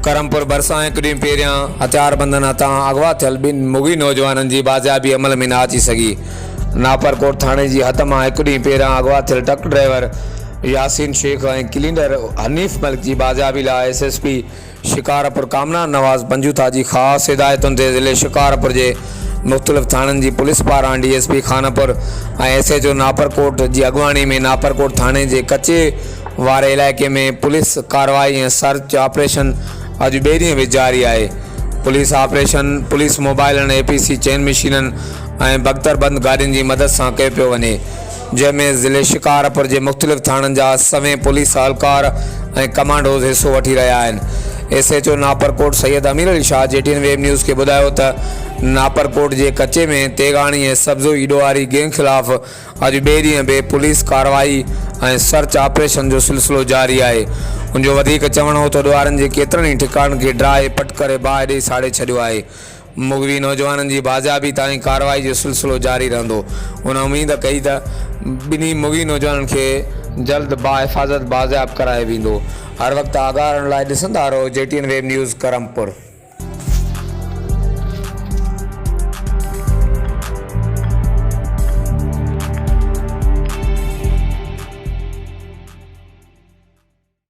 करमपुर भरिसां हिकु ॾींहुं पहिरियां हथियारबंदनि हथां अगवा थियल ॿिनि मुगी नौजवाननि जी बाज़ियाबी अमल में न अची सघी। नापरकोट थाणे जी हद मां हिकु ॾींहुं पहिरियां अगवा थियल ट्रक ड्राइवर यासीन शेख ऐं क्लीनर हनीफ़ मलिक जी बाज़ियाबी लाइ SSP शिकारपुर कामरान नवाज़ पंजूथा जी ख़ासि हिदायतुनि ते ज़िले शिकारपुर जे मुख़्तलिफ़ थाणनि जी पुलिस पारां DSP खानपुर ऐं SHO नापरकोट जी अॻुवाणी में नापरकोट थाणे जे कचे वारे इलाइक़े में पुलिस कार्रवाई ऐं सर्च ऑपरेशन अॼु ॿिए ॾींहुं बि जारी आहे। पुलिस ऑपरेशन पुलिस मोबाइलनि APC चेन मशीननि ऐं बख़्तरबंद गाॾियुनि जी मदद सां कयो पियो वञे, जंहिंमें ज़िले शिकारपुर जे मुख़्तलिफ़ थाणनि जा सवें पुलिस अहलकार ऐं कमांडोज़ हिसो वठी रहिया आहिनि। SHO Naparkot Syed Amir Ali Shah JTN web news खे ॿुधायो त नापरकोट जे कचे में तेगाणी ऐं सब्ज़ो ईडो वारी गैंग ख़िलाफ़ अॼु ॿिए ॾींहुं बि पुलिस कार्रवाई ऐं सर्च ऑपरेशन जो सिलसिलो जारी आहे। उनजो वधीक चवणो हो त ॾुआरनि जे केतिरनि ई ठिकाणनि खे ड्राए पट करे बाहि ॾेई साड़े छॾियो आहे। मुगवी नौजवाननि जी बाज़ियाबी ताईं कार्रवाई जो सिलसिलो जारी रहंदो। उन उमेद कई त ॿिन्ही मुगी नौजवाननि खे जल्द बाहिफ़ाज़त बाज़ियाब कराए वेंदो। हर वक़्तु आगाह रहण लाइ ॾिसंदा रहो JTN वेब न्यूज़ करमपुर।